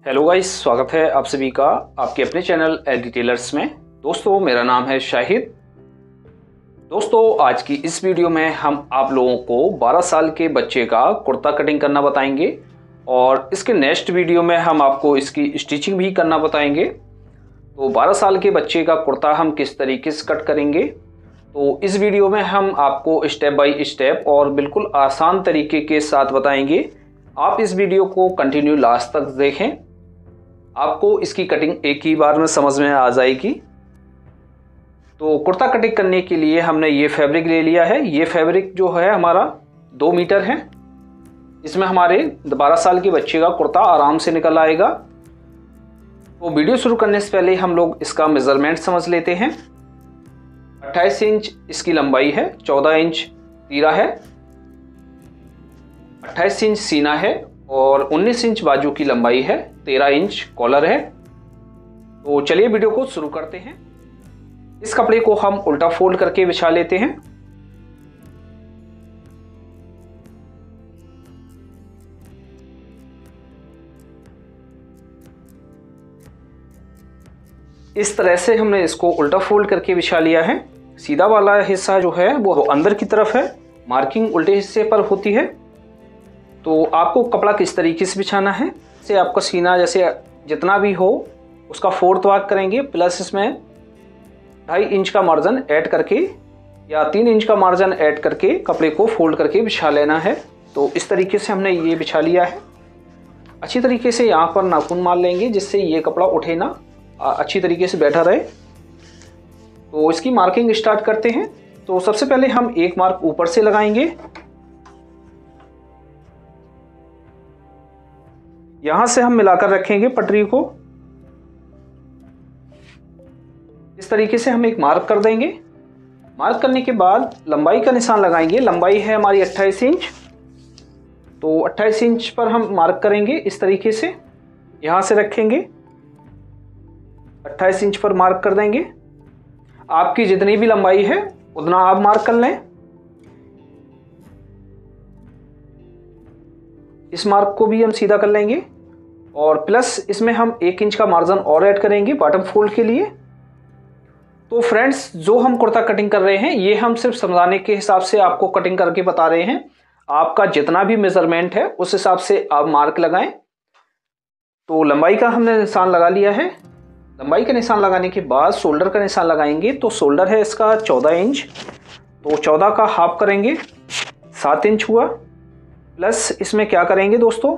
Hello guys, स्वागत है आप सभी का आपके अपने चैनल डिटेलर्स में। दोस्तों, मेरा नाम है शाहिद। दोस्तों, आज की इस वीडियो में हम आप लोगों को 12 साल के बच्चे का कुर्ता कटिंग करना बताएंगे और इसके नेक्स्ट वीडियो में हम आपको इसकी स्टिचिंग भी करना बताएंगे। तो 12 साल के बच्चे का कुर्ता हम किस तरीके से कट करेंगे, तो इस वीडियो में हम आपको स्टेप बाय स्टेप और बिल्कुल आसान तरीके के साथ बताएंगे। आप इस वीडियो को कंटिन्यू लास्ट तक देखें, आपको इसकी कटिंग एक ही बार में समझ में आ जाएगी। तो कुर्ता कटिंग करने के लिए हमने ये फैब्रिक ले लिया है। ये फैब्रिक जो है हमारा 2 मीटर है। इसमें हमारे 12 साल के बच्चे का कुर्ता आराम से निकल आएगा। तो वीडियो शुरू करने से पहले हम लोग इसका मेज़रमेंट समझ लेते हैं। 28 इंच इसकी लंबाई है, 14 इंच तीरा है, 28 इंच सीना है और 19 इंच बाजू की लंबाई है, 13 इंच कॉलर है। तो चलिए वीडियो को शुरू करते हैं। इस कपड़े को हम उल्टा फोल्ड करके बिछा लेते हैं। इस तरह से हमने इसको उल्टा फोल्ड करके बिछा लिया है। सीधा वाला हिस्सा जो है वो अंदर की तरफ है, मार्किंग उल्टे हिस्से पर होती है। तो आपको कपड़ा किस तरीके से बिछाना है, से आपका सीना जैसे जितना भी हो उसका 4th भाग करेंगे, प्लस इसमें 2.5 इंच का मार्जिन ऐड करके या 3 इंच का मार्जिन ऐड करके कपड़े को फोल्ड करके बिछा लेना है। तो इस तरीके से हमने ये बिछा लिया है। अच्छी तरीके से यहाँ पर नाखून मार लेंगे जिससे ये कपड़ा उठे ना, अच्छी तरीके से बैठा रहे। तो इसकी मार्किंग स्टार्ट करते हैं। तो सबसे पहले हम एक मार्क ऊपर से लगाएंगे, यहां से हम मिलाकर रखेंगे पटरी को। इस तरीके से हम एक मार्क कर देंगे। मार्क करने के बाद लंबाई का निशान लगाएंगे। लंबाई है हमारी 28 इंच, तो 28 इंच पर हम मार्क करेंगे। इस तरीके से यहां से रखेंगे, 28 इंच पर मार्क कर देंगे। आपकी जितनी भी लंबाई है उतना आप मार्क कर लें। इस मार्क को भी हम सीधा कर लेंगे और प्लस इसमें हम 1 इंच का मार्जिन और ऐड करेंगे बॉटम फोल्ड के लिए। तो फ्रेंड्स, जो हम कुर्ता कटिंग कर रहे हैं ये हम सिर्फ समझाने के हिसाब से आपको कटिंग करके बता रहे हैं। आपका जितना भी मेजरमेंट है उस हिसाब से आप मार्क लगाएं। तो लंबाई का हमने निशान लगा लिया है। लंबाई का निशान लगाने के बाद शोल्डर का निशान लगाएंगे। तो शोल्डर है इसका 14 इंच, तो 14 का हाफ करेंगे, 7 इंच हुआ। प्लस इसमें क्या करेंगे दोस्तों,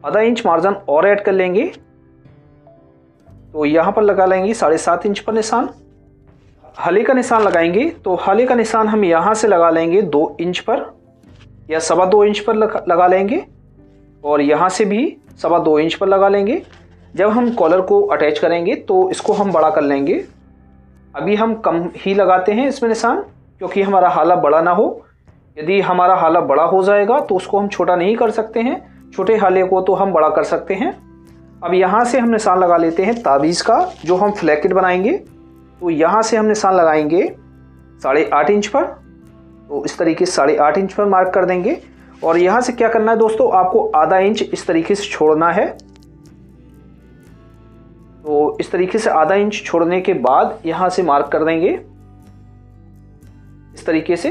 आधा इंच मार्जिन और ऐड कर लेंगे। तो यहाँ पर लगा लेंगे 7.5 इंच पर निशान। हले का निशान लगाएंगे। तो हले का निशान हम यहाँ से लगा लेंगे 2 इंच पर या 2.25 इंच पर लगा लेंगे और यहाँ से भी 2.25 इंच पर लगा लेंगे। जब हम कॉलर को अटैच करेंगे तो इसको हम बड़ा कर लेंगे। अभी हम कम ही लगाते हैं इसमें निशान, क्योंकि हमारा हाला बड़ा ना हो। यदि हमारा हाला बड़ा हो जाएगा तो उसको हम छोटा नहीं कर सकते हैं, छोटे हाले को तो हम बड़ा कर सकते हैं। अब यहाँ से हम निशान लगा लेते हैं ताबीज़ का, जो हम फ्लैकेट बनाएंगे। तो यहाँ से हम निशान लगाएंगे 8.5 इंच पर। तो इस तरीके से 8.5 इंच पर मार्क कर देंगे। और यहाँ से क्या करना है दोस्तों, आपको आधा इंच इस तरीके से छोड़ना है। तो इस तरीके से आधा इंच छोड़ने के बाद यहाँ से मार्क कर देंगे इस तरीके से।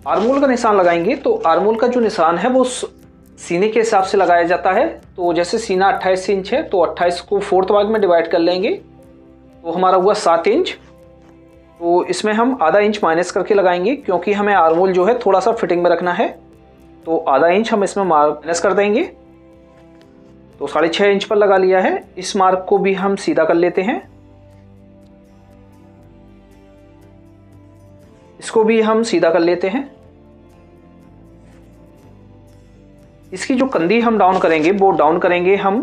आर्मोल का निशान लगाएंगे। तो आर्मोल का जो निशान है वो सीने के हिसाब से लगाया जाता है। तो जैसे सीना 28 इंच है तो 28 को 4th भाग में डिवाइड कर लेंगे, तो हमारा हुआ 7 इंच। तो इसमें हम आधा इंच माइनस करके लगाएंगे, क्योंकि हमें आर्मोल जो है थोड़ा सा फिटिंग में रखना है। तो आधा इंच हम इसमें माइनस कर देंगे। तो 6.5 इंच पर लगा लिया है। इस मार्क को भी हम सीधा कर लेते हैं, इसको भी हम सीधा कर लेते हैं। इसकी जो कंधी हम डाउन करेंगे वो डाउन करेंगे हम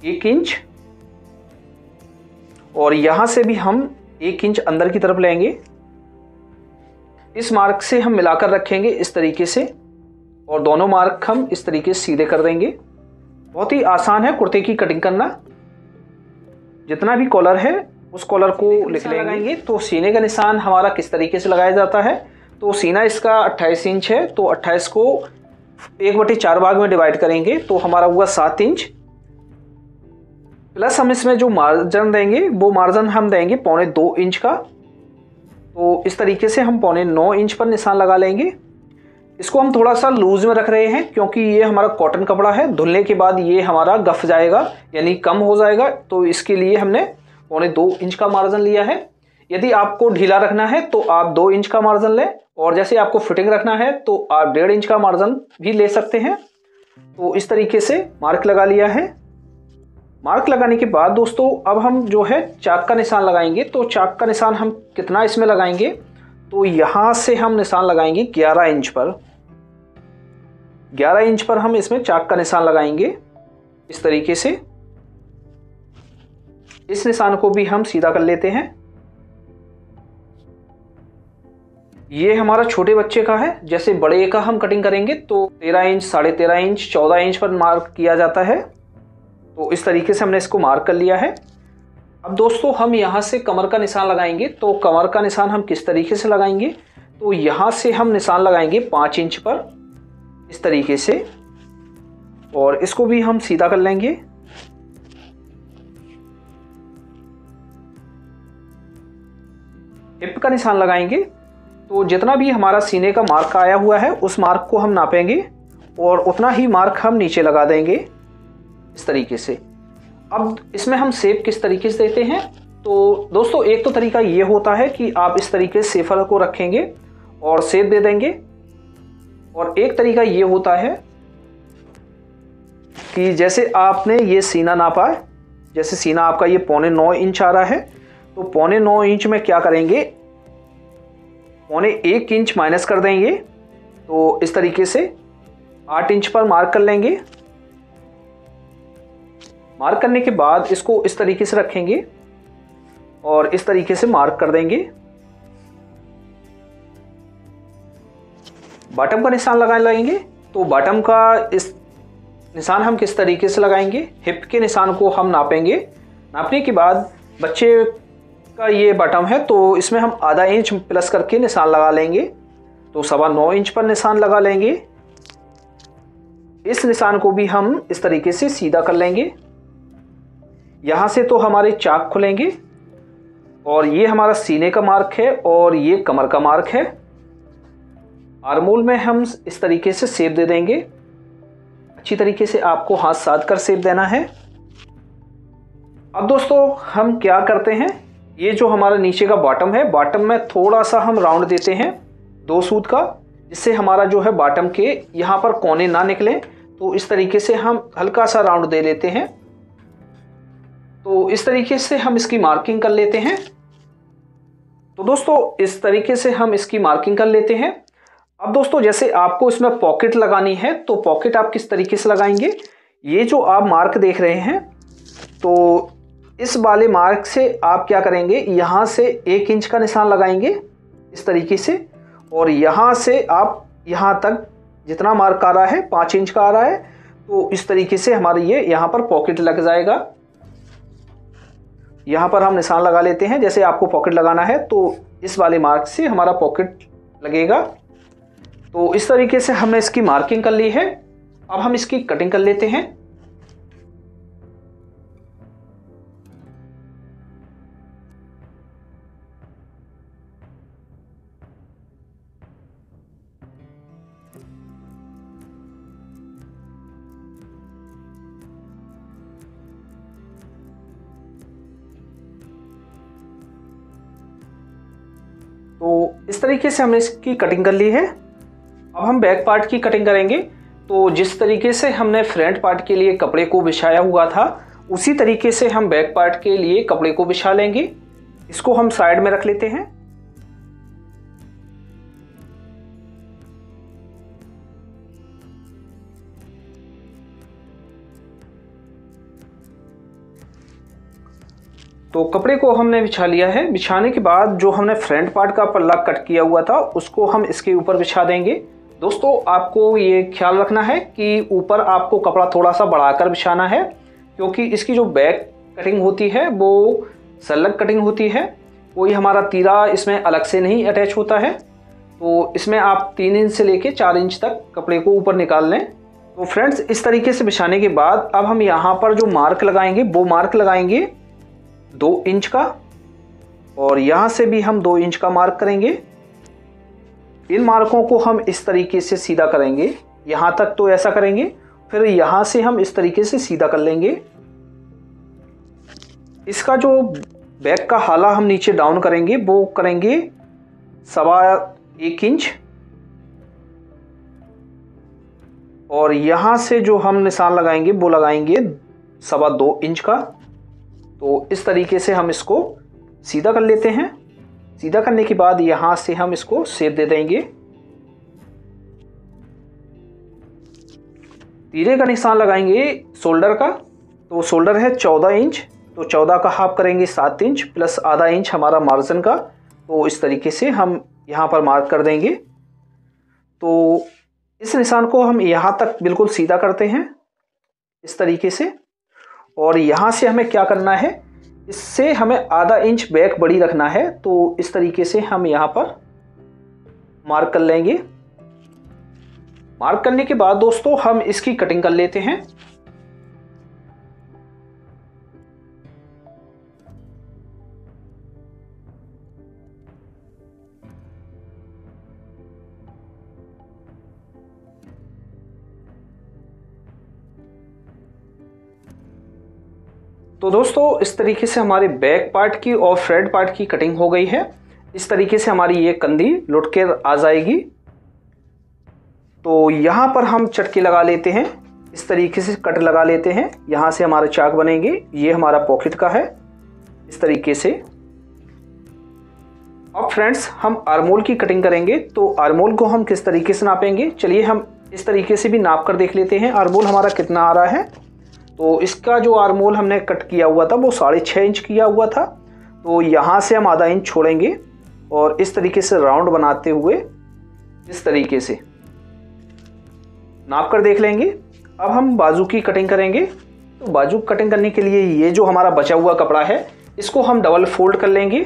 1 इंच और यहां से भी हम 1 इंच अंदर की तरफ लेंगे। इस मार्क से हम मिलाकर रखेंगे इस तरीके से और दोनों मार्क हम इस तरीके से सीधे कर देंगे। बहुत ही आसान है कुर्ते की कटिंग करना। जितना भी कॉलर है उस कॉलर को लिख लेंगे। तो सीने का निशान हमारा किस तरीके से लगाया जाता है, तो सीना इसका 28 इंच है, तो 28 को 1/4 भाग में डिवाइड करेंगे तो हमारा हुआ 7 इंच। प्लस हम इसमें जो मार्जिन देंगे वो मार्जिन हम देंगे 2.25 इंच का। तो इस तरीके से हम 9.25 इंच पर निशान लगा लेंगे। इसको हम थोड़ा सा लूज में रख रहे हैं क्योंकि ये हमारा कॉटन कपड़ा है, धुलने के बाद ये हमारा गफ जाएगा यानी कम हो जाएगा, तो इसके लिए हमने 2.25 इंच का मार्जिन लिया है। यदि आपको ढीला रखना है तो आप 2 इंच का मार्जिन लें, और जैसे आपको फिटिंग रखना है तो आप 1.5 इंच का मार्जिन भी ले सकते हैं। तो इस तरीके से मार्क लगा लिया है। मार्क लगाने के बाद दोस्तों अब हम जो है चाक का निशान लगाएंगे। तो चाक का निशान हम कितना इसमें लगाएंगे, तो यहाँ से हम निशान लगाएंगे 11 इंच पर। 11 इंच पर हम इसमें चाक का निशान लगाएंगे इस तरीके से। इस निशान को भी हम सीधा कर लेते हैं। ये हमारा छोटे बच्चे का है, जैसे बड़े का हम कटिंग करेंगे तो 13 इंच, 13.5 इंच, 14 इंच पर मार्क किया जाता है। तो इस तरीके से हमने इसको मार्क कर लिया है। अब दोस्तों हम यहाँ से कमर का निशान लगाएंगे। तो कमर का निशान हम किस तरीके से लगाएंगे, तो यहाँ से हम निशान लगाएंगे 5 इंच पर इस तरीके से, और इसको भी हम सीधा कर लेंगे। हिप का निशान लगाएंगे तो जितना भी हमारा सीने का मार्क आया हुआ है उस मार्क को हम नापेंगे और उतना ही मार्क हम नीचे लगा देंगे इस तरीके से। अब इसमें हम शेप किस तरीके से देते हैं, तो दोस्तों एक तो तरीका ये होता है कि आप इस तरीके से शेफर को रखेंगे और शेप दे देंगे, और एक तरीका ये होता है कि जैसे आपने ये सीना नापा है, जैसे सीना आपका ये 9.25 इंच आ रहा है, तो 9.25 इंच में क्या करेंगे, 1.25 इंच माइनस कर देंगे। तो इस तरीके से 8 इंच पर मार्क कर लेंगे। मार्क करने के बाद इसको इस तरीके से रखेंगे और इस तरीके से मार्क कर देंगे। बॉटम का निशान लगाएंगे। तो बॉटम का इस निशान हम किस तरीके से लगाएंगे, हिप के निशान को हम नापेंगे। नापने के बाद बच्चे का ये बॉटम है तो इसमें हम आधा इंच प्लस करके निशान लगा लेंगे। तो 9.25 इंच पर निशान लगा लेंगे। इस निशान को भी हम इस तरीके से सीधा कर लेंगे। यहाँ से तो हमारे चाक खुलेंगे और ये हमारा सीने का मार्क है और ये कमर का मार्क है। आर्मोल में हम इस तरीके से शेप दे देंगे। अच्छी तरीके से आपको हाथ साध कर शेप देना है। अब दोस्तों हम क्या करते हैं, ये जो हमारा नीचे का बॉटम है, बॉटम में थोड़ा सा हम राउंड देते हैं 2 सूत का, जिससे हमारा जो है बॉटम के यहाँ पर कोने ना निकले। तो इस तरीके से हम हल्का सा राउंड दे लेते हैं। तो इस तरीके से हम इसकी मार्किंग कर लेते हैं। तो दोस्तों इस तरीके से हम इसकी मार्किंग कर लेते हैं। अब दोस्तों जैसे आपको इसमें पॉकेट लगानी है तो पॉकेट आप किस तरीके से लगाएंगे, ये जो आप मार्क देख रहे हैं तो इस वाले मार्क से आप क्या करेंगे, यहाँ से 1 इंच का निशान लगाएंगे इस तरीके से, और यहाँ से आप यहाँ तक जितना मार्क आ रहा है 5 इंच का आ रहा है, तो इस तरीके से हमारे ये यहाँ पर पॉकेट लग जाएगा। यहाँ पर हम निशान लगा लेते हैं। जैसे आपको पॉकेट लगाना है तो इस वाले मार्क से हमारा पॉकेट लगेगा। तो इस तरीके से हमने इसकी मार्किंग कर ली है। अब हम इसकी कटिंग कर लेते हैं। तो इस तरीके से हमने इसकी कटिंग कर ली है। अब हम बैक पार्ट की कटिंग करेंगे। तो जिस तरीके से हमने फ्रंट पार्ट के लिए कपड़े को बिछाया हुआ था उसी तरीके से हम बैक पार्ट के लिए कपड़े को बिछा लेंगे। इसको हम साइड में रख लेते हैं। तो कपड़े को हमने बिछा लिया है। बिछाने के बाद जो हमने फ्रंट पार्ट का पल्ला कट किया हुआ था उसको हम इसके ऊपर बिछा देंगे। दोस्तों आपको ये ख्याल रखना है कि ऊपर आपको कपड़ा थोड़ा सा बढ़ाकर बिछाना है, क्योंकि इसकी जो बैक कटिंग होती है वो सलग कटिंग होती है, कोई हमारा तीरा इसमें अलग से नहीं अटैच होता है। तो इसमें आप 3 इंच से लेके 4 इंच तक कपड़े को ऊपर निकाल लें। तो फ्रेंड्स इस तरीके से बिछाने के बाद अब हम यहाँ पर जो मार्क लगाएंगे वो मार्क लगाएंगे 2 इंच का, और यहाँ से भी हम 2 इंच का मार्क करेंगे। इन मार्कों को हम इस तरीके से सीधा करेंगे, यहाँ तक तो ऐसा करेंगे, फिर यहाँ से हम इस तरीके से सीधा कर लेंगे। इसका जो बैक का हाला हम नीचे डाउन करेंगे वो करेंगे 1.25 इंच, और यहाँ से जो हम निशान लगाएंगे वो लगाएंगे 2.25 इंच का। तो इस तरीके से हम इसको सीधा कर लेते हैं। सीधा करने के बाद यहाँ से हम इसको शेप दे देंगे। तीरे का निशान लगाएंगे शोल्डर का, तो शोल्डर है 14 इंच, तो 14 का हाफ करेंगे 7 इंच प्लस आधा इंच हमारा मार्जिन का। तो इस तरीके से हम यहाँ पर मार्क कर देंगे। तो इस निशान को हम यहाँ तक बिल्कुल सीधा करते हैं इस तरीके से, और यहाँ से हमें क्या करना है, इससे हमें आधा इंच बैक बड़ी रखना है। तो इस तरीके से हम यहाँ पर मार्क कर लेंगे। मार्क करने के बाद दोस्तों हम इसकी कटिंग कर लेते हैं। तो दोस्तों इस तरीके से हमारे बैक पार्ट की और फ्रंट पार्ट की कटिंग हो गई है। इस तरीके से हमारी ये कंधी लुट के आ जाएगी। तो यहाँ पर हम चटके लगा लेते हैं, इस तरीके से कट लगा लेते हैं। यहाँ से हमारे चाक बनेंगे, ये हमारा पॉकेट का है इस तरीके से। अब फ्रेंड्स हम आर्मोल की कटिंग करेंगे। तो आर्मोल को हम किस तरीके से नापेंगे, चलिए हम इस तरीके से भी नाप कर देख लेते हैं आर्मोल हमारा कितना आ रहा है। तो इसका जो आर्मोल हमने कट किया हुआ था वो 6.5 इंच किया हुआ था। तो यहाँ से हम आधा इंच छोड़ेंगे और इस तरीके से राउंड बनाते हुए इस तरीके से नाप कर देख लेंगे। अब हम बाजू की कटिंग करेंगे। तो बाजू कटिंग करने के लिए ये जो हमारा बचा हुआ कपड़ा है इसको हम डबल फोल्ड कर लेंगे।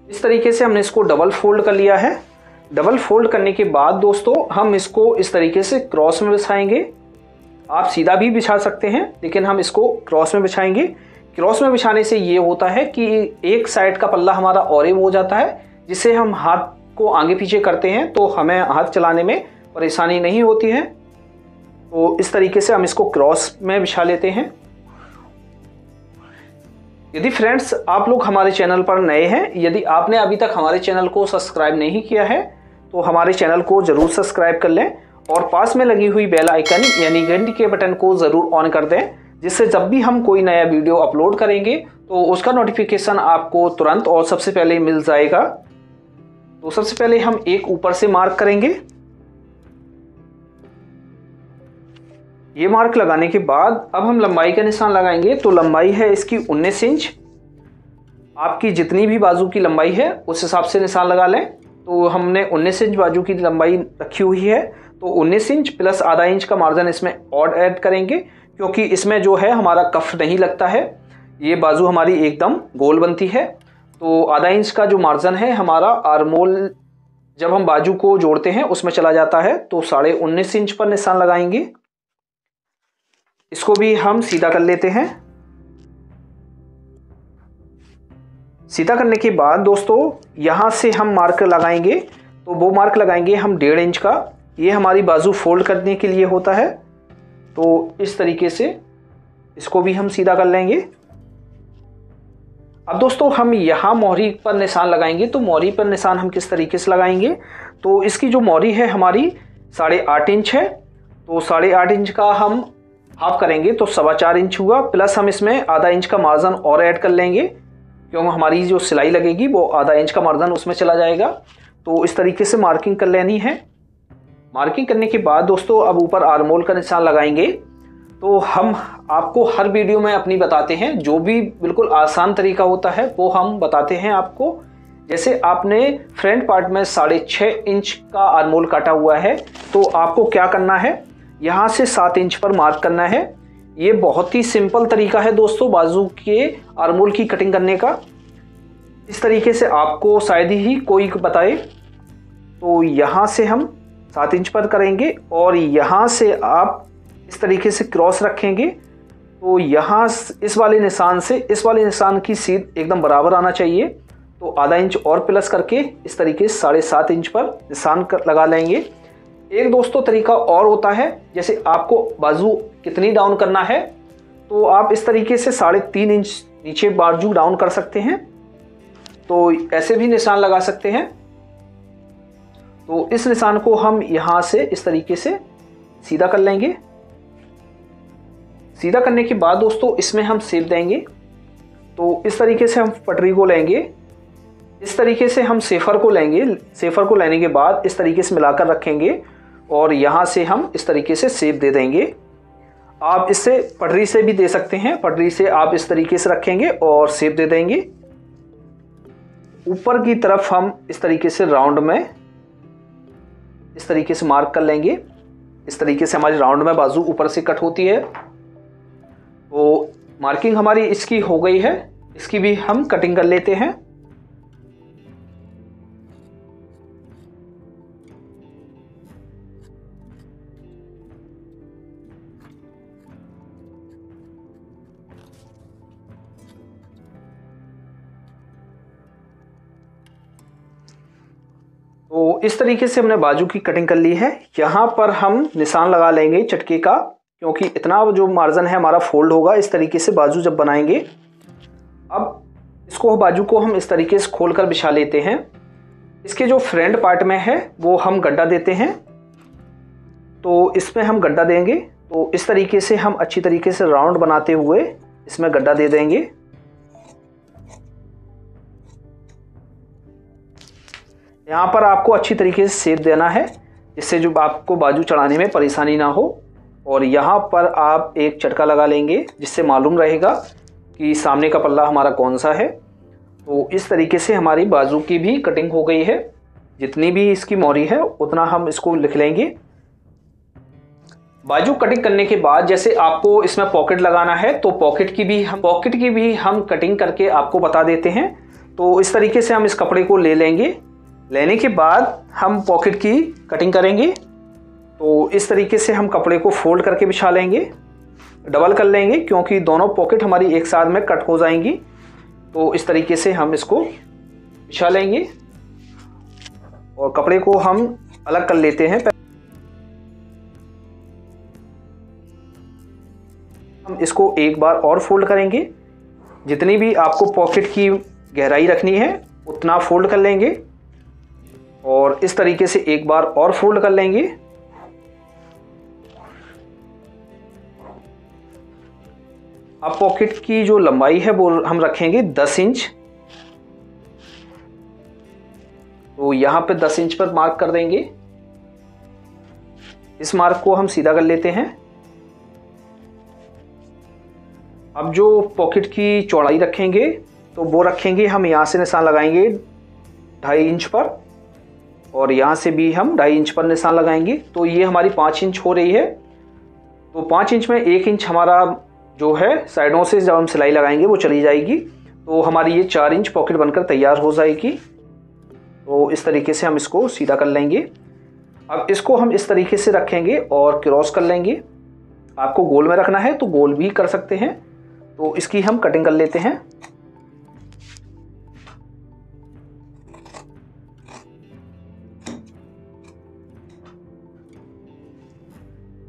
इस तरीके से हमने इसको डबल फोल्ड कर लिया है। डबल फोल्ड करने के बाद दोस्तों हम इसको इस तरीके से क्रॉस में बिछाएंगे। आप सीधा भी बिछा सकते हैं, लेकिन हम इसको क्रॉस में बिछाएंगे। क्रॉस में बिछाने से ये होता है कि एक साइड का पल्ला हमारा ऑरेव हो जाता है, जिससे हम हाथ को आगे पीछे करते हैं तो हमें हाथ चलाने में परेशानी नहीं होती है। तो इस तरीके से हम इसको क्रॉस में बिछा लेते हैं। यदि फ्रेंड्स आप लोग हमारे चैनल पर नए हैं, यदि आपने अभी तक हमारे चैनल को सब्सक्राइब नहीं किया है तो हमारे चैनल को ज़रूर सब्सक्राइब कर लें और पास में लगी हुई बेल आइकन यानी घंटी के बटन को ज़रूर ऑन कर दें, जिससे जब भी हम कोई नया वीडियो अपलोड करेंगे तो उसका नोटिफिकेशन आपको तुरंत और सबसे पहले मिल जाएगा। तो सबसे पहले हम एक ऊपर से मार्क करेंगे। ये मार्क लगाने के बाद अब हम लंबाई का निशान लगाएंगे। तो लंबाई है इसकी 19 इंच। आपकी जितनी भी बाजू की लंबाई है उस हिसाब से निशान लगा लें। तो हमने 19 इंच बाजू की लंबाई रखी हुई है, तो 19 इंच प्लस आधा इंच का मार्जिन इसमें और ऐड करेंगे, क्योंकि इसमें जो है हमारा कफ नहीं लगता है, ये बाजू हमारी एकदम गोल बनती है। तो आधा इंच का जो मार्जिन है हमारा आर्मोल जब हम बाजू को जोड़ते हैं उसमें चला जाता है। तो 19.5 इंच पर निशान लगाएंगे। इसको भी हम सीधा कर लेते हैं। सीधा करने के बाद दोस्तों यहाँ से हम मार्क लगाएंगे। तो वो मार्क लगाएंगे हम 1.5 इंच का। ये हमारी बाजू फोल्ड करने के लिए होता है। तो इस तरीके से इसको भी हम सीधा कर लेंगे। अब दोस्तों हम यहाँ मोहरी पर निशान लगाएंगे। तो मोहरी पर निशान हम किस तरीके से लगाएंगे, तो इसकी जो मोहरी है हमारी 8.5 इंच है। तो 8.5 इंच का हम हाफ करेंगे तो 4.25 इंच हुआ, प्लस हम इसमें आधा इंच का मार्जिन और ऐड कर लेंगे, क्योंकि हमारी जो सिलाई लगेगी वो आधा इंच का मार्जिन उसमें चला जाएगा। तो इस तरीके से मार्किंग कर लेनी है। मार्किंग करने के बाद दोस्तों अब ऊपर आर्मोल का निशान लगाएंगे। तो हम आपको हर वीडियो में अपनी बताते हैं, जो भी बिल्कुल आसान तरीका होता है वो हम बताते हैं आपको। जैसे आपने फ्रंट पार्ट में 6.5 इंच का आर्मोल काटा हुआ है, तो आपको क्या करना है, यहाँ से 7 इंच पर मार्क करना है। ये बहुत ही सिंपल तरीका है दोस्तों बाजू के आर्मोल की कटिंग करने का। इस तरीके से आपको शायद ही कोई बताए। तो यहाँ से हम 7 इंच पर करेंगे और यहाँ से आप इस तरीके से क्रॉस रखेंगे। तो यहाँ इस वाले निशान से इस वाले निशान की सीध एकदम बराबर आना चाहिए। तो आधा इंच और प्लस करके इस तरीके से 7.5 इंच पर निशान लगा लेंगे। एक दोस्तों तरीका और होता है, जैसे आपको बाजू कितनी डाउन करना है तो आप इस तरीके से 3.5 इंच नीचे बाजू डाउन कर सकते हैं। तो ऐसे भी निशान लगा सकते हैं। तो इस निशान को हम यहाँ से इस तरीके से सीधा कर लेंगे। सीधा करने के बाद दोस्तों इसमें हम शेप देंगे। तो इस तरीके से हम पटरी को लेंगे, इस तरीके से हम सेफर को लेंगे। सेफर को लेने के बाद इस तरीके से मिलाकर रखेंगे और यहाँ से हम इस तरीके से शेप दे देंगे। आप इससे पटरी से भी दे सकते हैं, पटरी से आप इस तरीके से रखेंगे और शेप दे देंगे। ऊपर की तरफ हम इस तरीके से राउंड में इस तरीके से मार्क कर लेंगे। इस तरीके से हमारी राउंड में बाजू ऊपर से कट होती है। तो मार्किंग हमारी इसकी हो गई है, इसकी भी हम कटिंग कर लेते हैं। तो इस तरीके से हमने बाजू की कटिंग कर ली है। यहाँ पर हम निशान लगा लेंगे चटके का, क्योंकि इतना जो मार्जिन है हमारा फोल्ड होगा इस तरीके से बाजू जब बनाएंगे। अब इसको बाजू को हम इस तरीके से खोलकर बिछा लेते हैं। इसके जो फ्रंट पार्ट में है वो हम गड्ढा देते हैं। तो इसमें हम गड्ढा देंगे। तो इस तरीके से हम अच्छी तरीके से राउंड बनाते हुए इसमें गड्ढा दे देंगे। यहाँ पर आपको अच्छी तरीके से शेप देना है, जिससे जो आपको बाजू चढ़ाने में परेशानी ना हो। और यहाँ पर आप एक चटका लगा लेंगे, जिससे मालूम रहेगा कि सामने का पल्ला हमारा कौन सा है। तो इस तरीके से हमारी बाजू की भी कटिंग हो गई है। जितनी भी इसकी मोहरी है उतना हम इसको लिख लेंगे। बाजू कटिंग करने के बाद जैसे आपको इसमें पॉकेट लगाना है, तो पॉकेट की भी हम कटिंग करके आपको बता देते हैं। तो इस तरीके से हम इस कपड़े को ले लेंगे। लेने के बाद हम पॉकेट की कटिंग करेंगे। तो इस तरीके से हम कपड़े को फोल्ड करके बिछा लेंगे, डबल कर लेंगे, क्योंकि दोनों पॉकेट हमारी एक साथ में कट हो जाएंगी। तो इस तरीके से हम इसको बिछा लेंगे और कपड़े को हम अलग कर लेते हैं। हम इसको एक बार और फोल्ड करेंगे। जितनी भी आपको पॉकेट की गहराई रखनी है उतना फोल्ड कर लेंगे और इस तरीके से एक बार और फोल्ड कर लेंगे। अब पॉकेट की जो लंबाई है वो हम रखेंगे 10 इंच। तो यहाँ पे 10 इंच पर मार्क कर देंगे। इस मार्क को हम सीधा कर लेते हैं। अब जो पॉकेट की चौड़ाई रखेंगे तो वो रखेंगे हम, यहाँ से निशान लगाएंगे 2.5 इंच पर और यहाँ से भी हम 2.5 इंच पर निशान लगाएंगे। तो ये हमारी 5 इंच हो रही है। तो 5 इंच में 1 इंच हमारा जो है साइडों से जब हम सिलाई लगाएंगे वो चली जाएगी। तो हमारी ये 4 इंच पॉकेट बनकर तैयार हो जाएगी। तो इस तरीके से हम इसको सीधा कर लेंगे। अब इसको हम इस तरीके से रखेंगे और क्रॉस कर लेंगे। आपको गोल में रखना है तो गोल भी कर सकते हैं। तो इसकी हम कटिंग कर लेते हैं।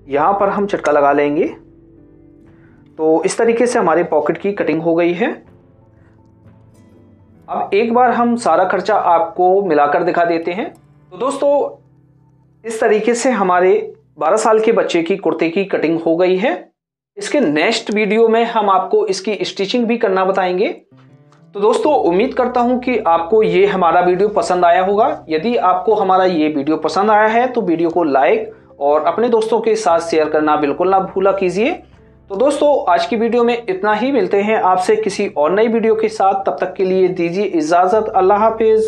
यहाँ पर हम चटका लगा लेंगे। तो इस तरीके से हमारे पॉकेट की कटिंग हो गई है। अब एक बार हम सारा खर्चा आपको मिलाकर दिखा देते हैं। तो दोस्तों इस तरीके से हमारे 12 साल के बच्चे की कुर्ते की कटिंग हो गई है। इसके नेक्स्ट वीडियो में हम आपको इसकी स्टिचिंग भी करना बताएंगे। तो दोस्तों उम्मीद करता हूं कि आपको ये हमारा वीडियो पसंद आया होगा। यदि आपको हमारा ये वीडियो पसंद आया है तो वीडियो को लाइक और अपने दोस्तों के साथ शेयर करना बिल्कुल ना भूला कीजिए। तो दोस्तों आज की वीडियो में इतना ही। मिलते हैं आपसे किसी और नई वीडियो के साथ। तब तक के लिए दीजिए इजाज़त। अल्लाह हाफिज़।